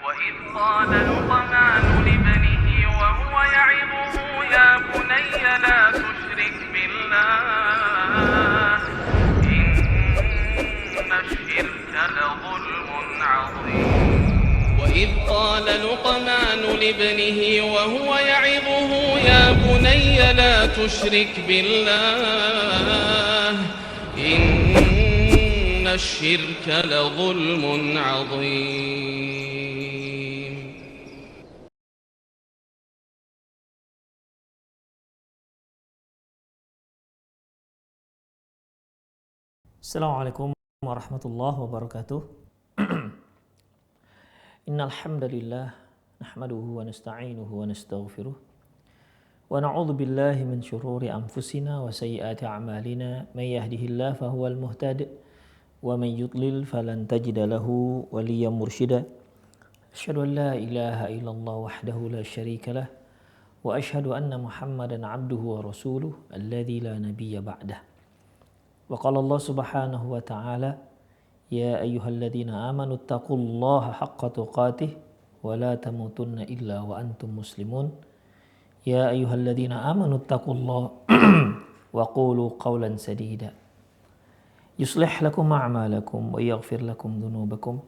وإذ قال لقمان لابنه وهو يعظه يا بني لا تشرك بالله إن الشرك لظلم عظيم وإذ قال لقمان لابنه وهو يعظه يا بني لا تشرك بالله إن الشرك لظلم عظيم. Assalamualaikum warahmatullahi wabarakatuh. Innal hamdalillah nahmaduhu wa nasta'inuhu wa nastaghfiruh wa na'udzu billahi min shururi anfusina wa sayyiati a'malina may yahdihillahu fahuwal muhtadi wa may yudlil falan tajida lahu waliyyan mursyida. Asyhadu an la ilaha illallah wahdahu la syarika lah wa asyhadu anna Muhammadan 'abduhu wa rasuluh alladzi la nabiyya ba'dah. Wa qala Allah subhanahu wa ta'ala ya ayyuhalladzina amanu taqullaha haqqa tuqatih wa la tamutunna illa wa antum muslimun. Ya ayyuhalladzina amanu taqullaha wa qulu qawlan sadida yuslih lakum a'malakum wa yaghfir lakum dhunubakum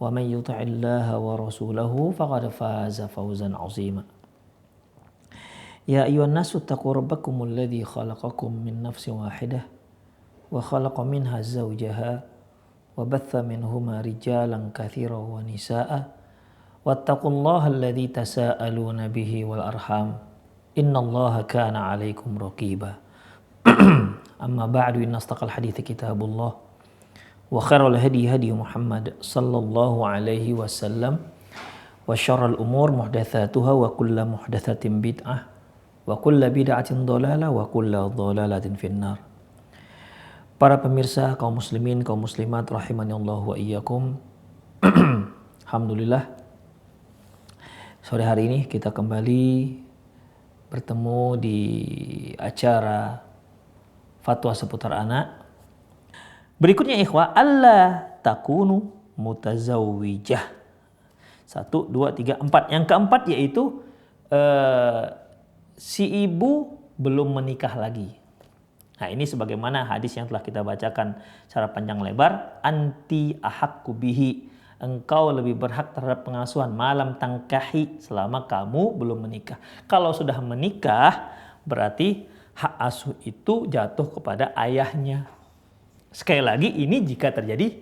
wa man yuti'illaha wa rasulahu faqad faza fawzan 'azima. Ya ayyuhan nasu taqu rabbakumul ladzi khalaqakum min nafsin wahidah wa khalaqa minha zawjaha wa batha minhuma rijalan katsiran wa nisaa'a wattaqullaha alladzi tasaaluna bihi wal arham innallaha kana 'alaikum raqiba. Amma ba'du, inna astaqal hadithi kitabullah wa khairal hadi hadi Muhammad sallallahu alaihi wasallam wa syarrul umur muhdatsatuha wa kullu muhdatsatin bid'ah wa kullu bid'atin dhalalah wa kullu dhalalatin finnar. Para pemirsa, kaum muslimin, kaum muslimat rahimani Allah wa iyyakum. Alhamdulillah, sore hari ini kita kembali bertemu di acara fatwa seputar anak. Berikutnya ikhwah, alla takunu mutazawwijah. 1, 2, 3, 4. Yang keempat yaitu si ibu belum menikah lagi. Nah, ini sebagaimana hadis yang telah kita bacakan secara panjang lebar, anti ahaqqu bihi, engkau lebih berhak terhadap pengasuhan malam tangkahi, selama kamu belum menikah. Kalau sudah menikah berarti hak asuh itu jatuh kepada ayahnya. Sekali lagi, ini jika terjadi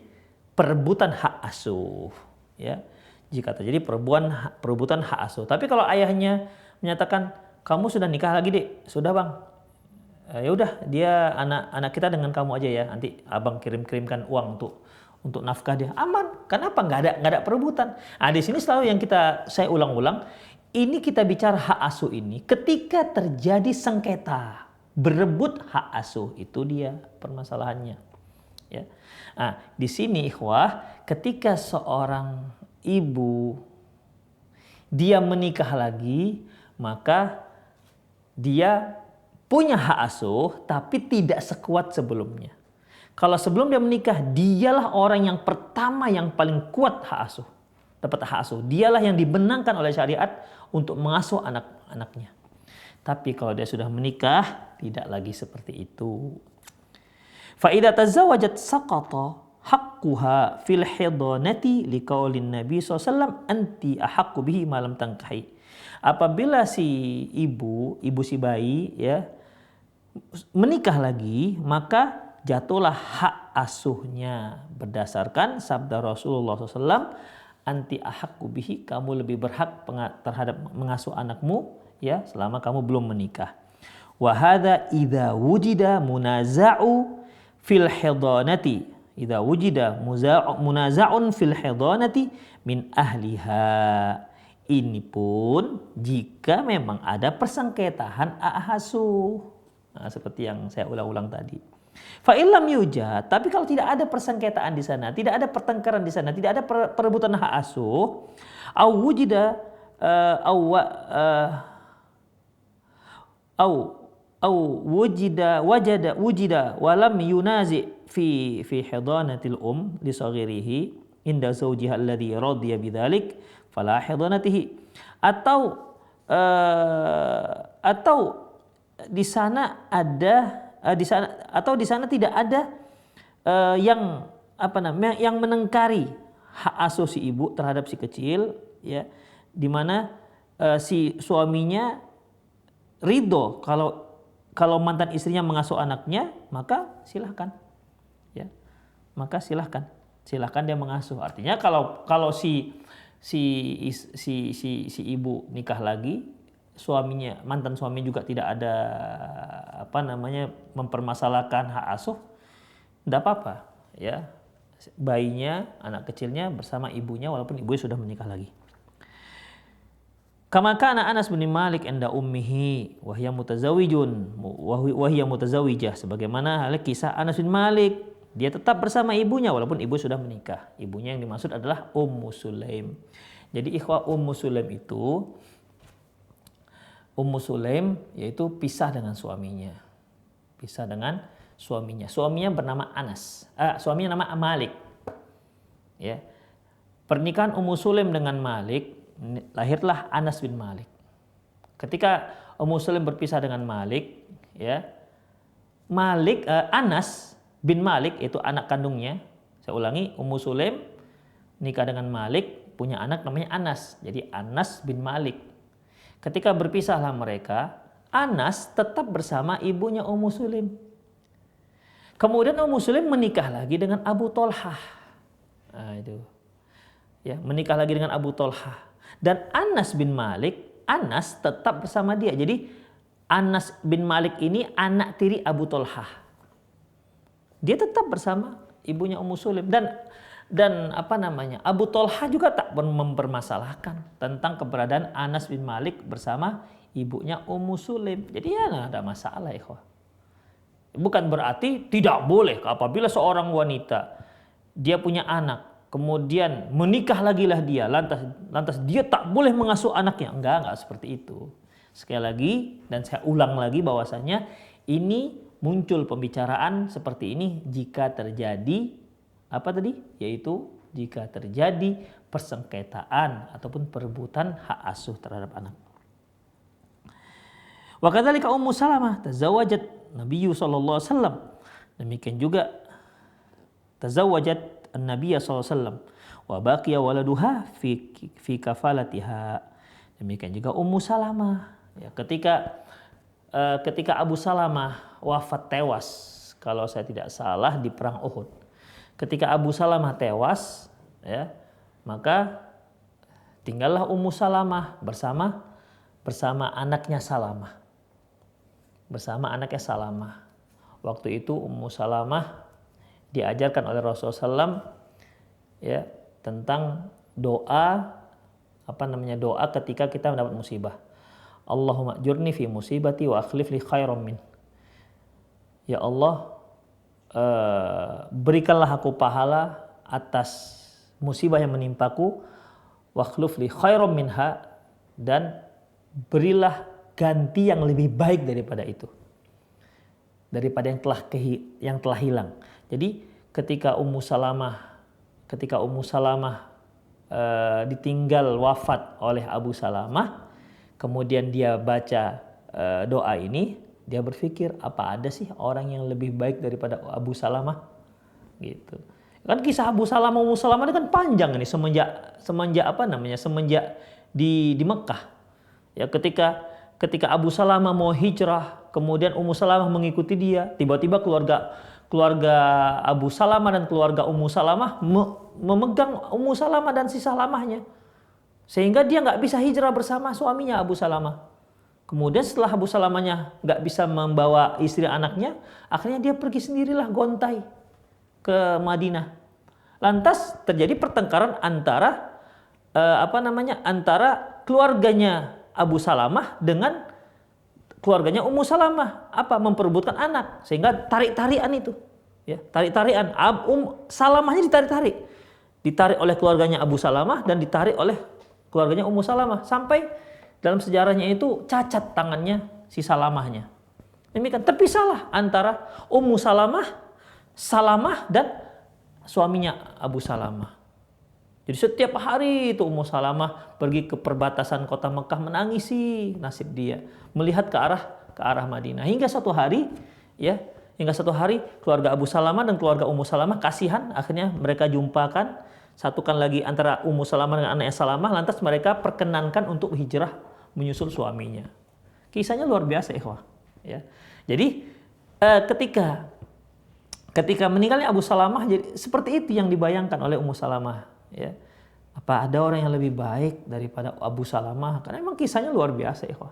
perebutan hak asuh, ya. Jika terjadi perebutan hak asuh. Tapi kalau ayahnya menyatakan kamu sudah nikah lagi, Dek, sudah Bang. Ya udah, dia anak kita dengan kamu aja ya, nanti abang kirimkan uang untuk nafkah dia, aman. Kenapa? Nggak ada perebutan. Nah, di sini selalu yang saya ulang-ulang, ini kita bicara hak asuh ini ketika terjadi sengketa berebut hak asuh, itu dia permasalahannya, ya. Nah, di sini ikhwah, ketika seorang ibu dia menikah lagi, maka dia punya hak asuh tapi tidak sekuat sebelumnya. Kalau sebelum dia menikah, dialah orang yang pertama yang paling kuat hak asuh, dapat hak asuh. Dialah yang dibenangkan oleh syariat untuk mengasuh anak-anaknya. Tapi kalau dia sudah menikah, tidak lagi seperti itu. Fa idza tazawwajat saqata haqquha fil hidanati liqaulin Nabi SAW anti ahaqqu bihi ma lam tankahi. Apabila si ibu si bayi, ya, menikah lagi, maka jatuhlah hak asuhnya berdasarkan sabda Rasulullah SAW, anti ahaqqu bihi, kamu lebih berhak terhadap mengasuh anakmu, ya, selama kamu belum menikah. Wa hadza idza wujida munaza'u fil hidanati, idza wujida munaza'un fil hidanati min ahliha. Ini pun jika memang ada persengketaan hak asuh. Nah, seperti yang saya ulang-ulang tadi. Fa illam yujad, tapi kalau tidak ada persengketaan di sana, tidak ada pertengkaran di sana, tidak ada perebutan hak asuh, au wujida wujida walam yunazi fi hidanatil li saghirihi, inda zawjiha alladhi radiya bidzalik fala hidhanatihi. Atau di sana ada di sana tidak ada yang yang menengkari hak asuh si ibu terhadap si kecil, ya, di mana si suaminya ridho kalau mantan istrinya mengasuh anaknya, maka silahkan, ya, maka silahkan dia mengasuh. Artinya kalau si ibu nikah lagi, mantan suami juga tidak ada mempermasalahkan hak asuh, tidak apa-apa, ya, bayinya, anak kecilnya bersama ibunya walaupun ibunya sudah menikah lagi. Kama kana Anas bin Malik inda ummihi wa hiya mutazawijah, sebagaimana hal kisah Anas bin Malik, dia tetap bersama ibunya walaupun ibu sudah menikah. Ibunya yang dimaksud adalah Ummu Sulaim. Jadi ikhwah, Ummu Sulaim yaitu pisah dengan suaminya. Suaminya bernama Anas. Suaminya nama Malik. Ya. Pernikahan Ummu Sulaim dengan Malik, lahirlah Anas bin Malik. Ketika Ummu Sulaim berpisah dengan Malik, ya, Anas bin Malik itu anak kandungnya. Saya ulangi, Ummu Sulaim nikah dengan Malik, punya anak namanya Anas. Jadi Anas bin Malik. Ketika berpisahlah mereka, Anas tetap bersama ibunya Ummu Sulaim. Kemudian Ummu Sulaim menikah lagi dengan Abu Tolhah. Nah, itu. Ya, menikah lagi dengan Abu Tolhah. Dan Anas bin Malik, Anas tetap bersama dia. Jadi Anas bin Malik ini anak tiri Abu Tolhah. Dia tetap bersama ibunya Ummu Sulaim. Dan Abu Tolhah juga tak mempermasalahkan tentang keberadaan Anas bin Malik bersama ibunya Ummu Sulaim. Jadi ya nggak ada masalah, ikhwah. Bukan berarti tidak boleh apabila seorang wanita dia punya anak, kemudian menikah lagilah dia, lantas dia tak boleh mengasuh anaknya. Enggak seperti itu. Sekali lagi, dan saya ulang lagi bahwasanya ini muncul pembicaraan seperti ini jika terjadi yaitu jika terjadi persengketaan ataupun perebutan hak asuh terhadap anak. Wa kadzalika Ummu Salamah tazawwajat Nabi sallallahu alaihi wasallam. Demikian juga tazawwajat An-Nabiy sallallahu alaihi wasallam wa baqiya waladuha fi kafalatiha. Demikian juga Ummu Salamah, ya, ketika Abu Salamah wafat, tewas kalau saya tidak salah di perang Uhud. Ketika Abu Salamah tewas, ya, maka tinggallah Ummu Salamah bersama anaknya Salamah. Waktu itu Ummu Salamah diajarkan oleh Rasulullah SAW, ya, tentang doa ketika kita mendapat musibah. Allahumma ajurni fi musibati wa akhlif li khairan min. Ya Allah, berikanlah aku pahala atas musibah yang menimpaku, wa akhlif li khairan minha, dan berilah ganti yang lebih baik daripada itu, daripada yang telah hilang. Jadi ketika Ummu Salamah ditinggal wafat oleh Abu Salamah, kemudian dia baca doa ini, dia berpikir, apa ada sih orang yang lebih baik daripada Abu Salamah? Gitu. Kan kisah Abu Salamah Ummu Salamah ini kan panjang ini semenjak di Mekah. Ya, ketika Abu Salamah mau hijrah, kemudian Ummu Salamah mengikuti dia, tiba-tiba keluarga Abu Salamah dan keluarga Ummu Salamah memegang Ummu Salamah dan si Salamahnya, sehingga dia nggak bisa hijrah bersama suaminya Abu Salamah. Kemudian setelah Abu Salamahnya nggak bisa membawa istri anaknya, akhirnya dia pergi sendirilah gontai ke Madinah. Lantas terjadi pertengkaran antara keluarganya Abu Salamah dengan keluarganya Ummu Salamah, memperebutkan anak, sehingga tarik-tarikan itu, ya, tarik-tarikan. Salamahnya ditarik oleh keluarganya Abu Salamah dan ditarik oleh keluarganya Ummu Salamah, sampai dalam sejarahnya itu cacat tangannya si Salamahnya. Demikian terpisahlah antara Ummu Salamah dan suaminya Abu Salamah. Jadi setiap hari itu Ummu Salamah pergi ke perbatasan kota Mekah menangisi nasib dia, melihat ke arah Madinah. Hingga satu hari keluarga Abu Salamah dan keluarga Ummu Salamah kasihan, akhirnya mereka jumpakan, satukan lagi antara Ummu Salamah dengan anaknya Salamah, lantas mereka perkenankan untuk hijrah menyusul suaminya. Kisahnya luar biasa, ikhwah. Ya. Jadi ketika meninggalnya Abu Salamah, jadi seperti itu yang dibayangkan oleh Ummu Salamah. Ya. Apa ada orang yang lebih baik daripada Abu Salamah? Karena memang kisahnya luar biasa, ikhwah.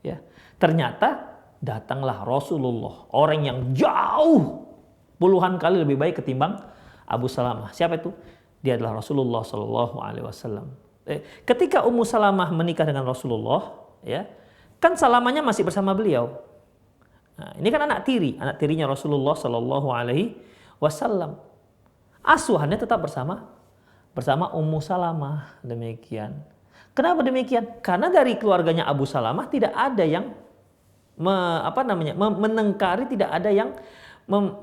Ya. Ternyata datanglah Rasulullah, orang yang jauh puluhan kali lebih baik ketimbang Abu Salamah. Siapa itu? Dia adalah Rasulullah Shallallahu Alaihi Wasallam. Ketika Ummu Salamah menikah dengan Rasulullah, ya, kan Salamahnya masih bersama beliau. Nah, ini kan anak tirinya Rasulullah Shallallahu Alaihi Wasallam. Asuhannya tetap bersama Ummu Salamah, demikian. Kenapa demikian? Karena dari keluarganya Abu Salamah tidak ada yang menengkari, tidak ada yang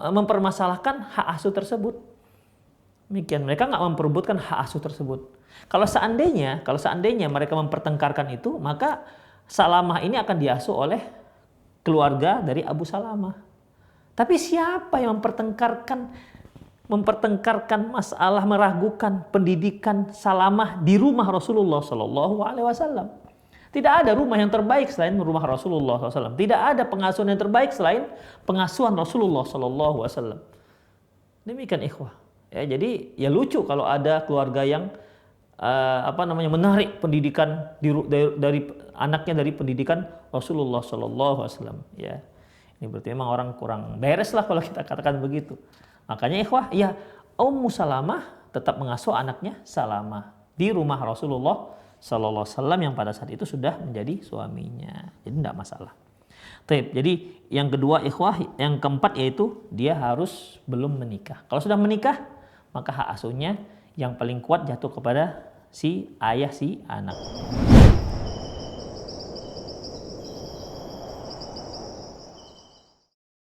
mempermasalahkan hak asuh tersebut. Demikian, mereka nggak memperebutkan hak asuh tersebut. Kalau seandainya mereka mempertengkarkan itu, maka Salamah ini akan diasuh oleh keluarga dari Abu Salamah. Tapi siapa yang mempertengkarkan masalah, meragukan pendidikan Salamah di rumah Rasulullah Shallallahu Alaihi Wasallam? Tidak ada rumah yang terbaik selain rumah Rasulullah SAW. Tidak ada pengasuhan yang terbaik selain pengasuhan Rasulullah Shallallahu Alaihi Wasallam. Demikian, ikhwah. Ya, jadi ya lucu kalau ada keluarga yang menarik pendidikan dari anaknya dari pendidikan Rasulullah Shallallahu Alaihi Wasallam. Ya, ini berarti memang orang kurang beres lah kalau kita katakan begitu. Makanya, ikhwah, ya Ummu Salamah tetap mengasuh anaknya Salamah di rumah Rasulullah Sallallahu Alaihi Wasallam yang pada saat itu sudah menjadi suaminya. Jadi tidak masalah. Jadi yang kedua, ikhwah, yang keempat yaitu dia harus belum menikah. Kalau sudah menikah, maka hak asuhnya yang paling kuat jatuh kepada si ayah si anak.